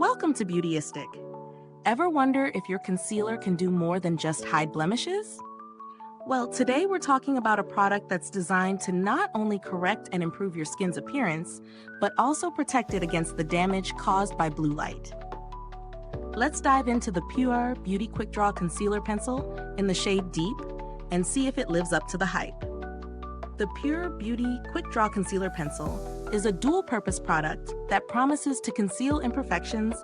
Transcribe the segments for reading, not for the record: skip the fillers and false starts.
Welcome to Beautyistic. Ever wonder if your concealer can do more than just hide blemishes? Well, today we're talking about a product that's designed to not only correct and improve your skin's appearance, but also protect it against the damage caused by blue light. Let's dive into the Pure Beauty Quick Draw Concealer Pencil in the shade Deep and see if it lives up to the hype. The Pure Beauty Quick Draw Concealer Pencil is a dual-purpose product that promises to conceal imperfections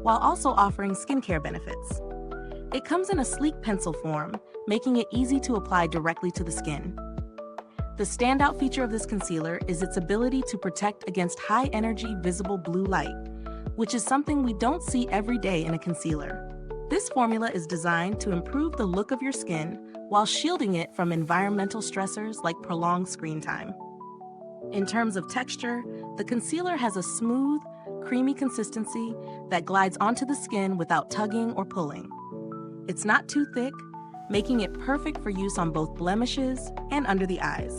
while also offering skincare benefits. It comes in a sleek pencil form, making it easy to apply directly to the skin. The standout feature of this concealer is its ability to protect against high-energy visible blue light, which is something we don't see every day in a concealer. This formula is designed to improve the look of your skin while shielding it from environmental stressors like prolonged screen time. In terms of texture, the concealer has a smooth, creamy consistency that glides onto the skin without tugging or pulling. It's not too thick, making it perfect for use on both blemishes and under the eyes.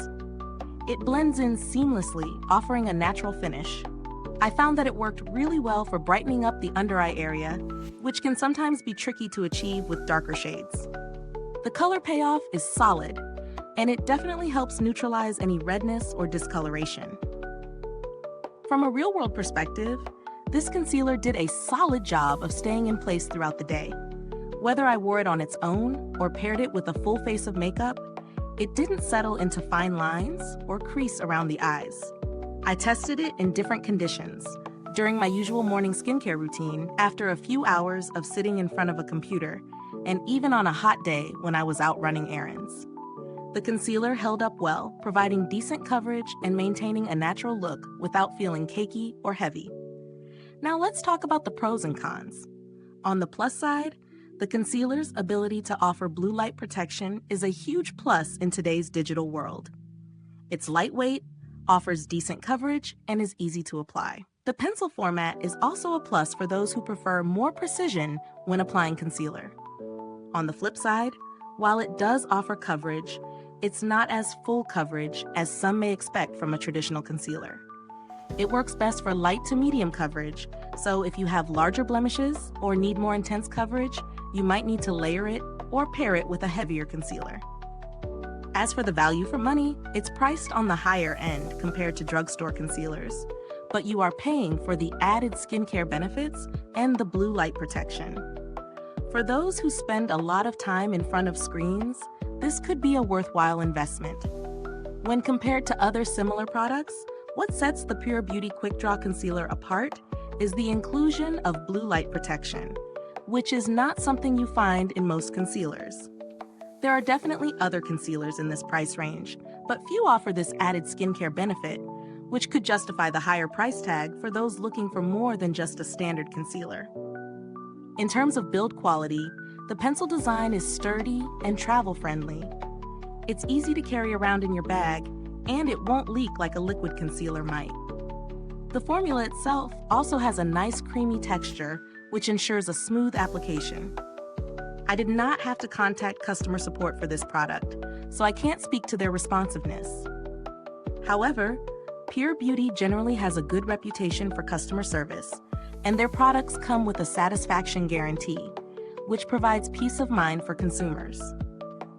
It blends in seamlessly, offering a natural finish. I found that it worked really well for brightening up the under-eye area, which can sometimes be tricky to achieve with darker shades. The color payoff is solid, and it definitely helps neutralize any redness or discoloration. From a real-world perspective, this concealer did a solid job of staying in place throughout the day. Whether I wore it on its own or paired it with a full face of makeup, it didn't settle into fine lines or crease around the eyes. I tested it in different conditions, during my usual morning skincare routine, after a few hours of sitting in front of a computer, and even on a hot day when I was out running errands. The concealer held up well, providing decent coverage and maintaining a natural look without feeling cakey or heavy. Now let's talk about the pros and cons. On the plus side, the concealer's ability to offer blue light protection is a huge plus in today's digital world. It's lightweight, offers decent coverage, and is easy to apply. The pencil format is also a plus for those who prefer more precision when applying concealer. On the flip side, while it does offer coverage, it's not as full coverage as some may expect from a traditional concealer. It works best for light to medium coverage, so if you have larger blemishes or need more intense coverage, you might need to layer it or pair it with a heavier concealer. As for the value for money, it's priced on the higher end compared to drugstore concealers, but you are paying for the added skincare benefits and the blue light protection. For those who spend a lot of time in front of screens, this could be a worthwhile investment. When compared to other similar products, what sets the Pure Beauty Quick Draw Concealer apart is the inclusion of blue light protection, which is not something you find in most concealers. There are definitely other concealers in this price range, but few offer this added skincare benefit, which could justify the higher price tag for those looking for more than just a standard concealer. In terms of build quality, the pencil design is sturdy and travel-friendly. It's easy to carry around in your bag, and it won't leak like a liquid concealer might. The formula itself also has a nice creamy texture, which ensures a smooth application. I did not have to contact customer support for this product, so I can't speak to their responsiveness. However, Pure Beauty generally has a good reputation for customer service, and their products come with a satisfaction guarantee, which provides peace of mind for consumers.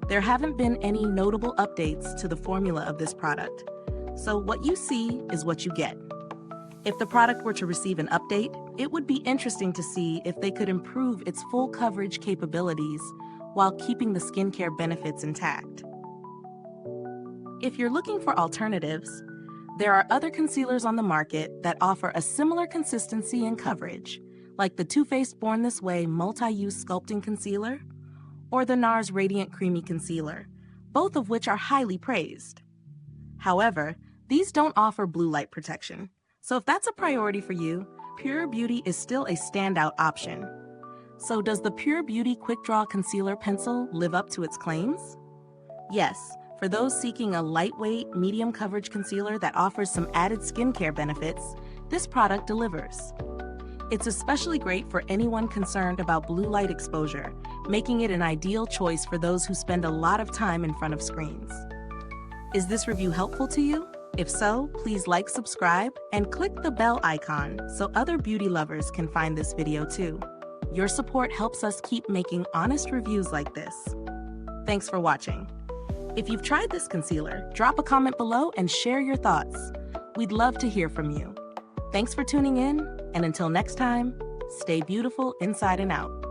There haven't been any notable updates to the formula of this product, so what you see is what you get. If the product were to receive an update, it would be interesting to see if they could improve its full coverage capabilities while keeping the skincare benefits intact. If you're looking for alternatives, there are other concealers on the market that offer a similar consistency and coverage, like the Too Faced Born This Way Multi-Use Sculpting Concealer or the NARS Radiant Creamy Concealer, both of which are highly praised. However, these don't offer blue light protection, so if that's a priority for you, Pure Beauty is still a standout option. So does the Pure Beauty Quick Draw Concealer Pencil live up to its claims? Yes. For those seeking a lightweight, medium coverage concealer that offers some added skincare benefits, this product delivers. It's especially great for anyone concerned about blue light exposure, making it an ideal choice for those who spend a lot of time in front of screens. Is this review helpful to you? If so, please like, subscribe, and click the bell icon so other beauty lovers can find this video too. Your support helps us keep making honest reviews like this. Thanks for watching. If you've tried this concealer, drop a comment below and share your thoughts. We'd love to hear from you. Thanks for tuning in, and until next time, stay beautiful inside and out.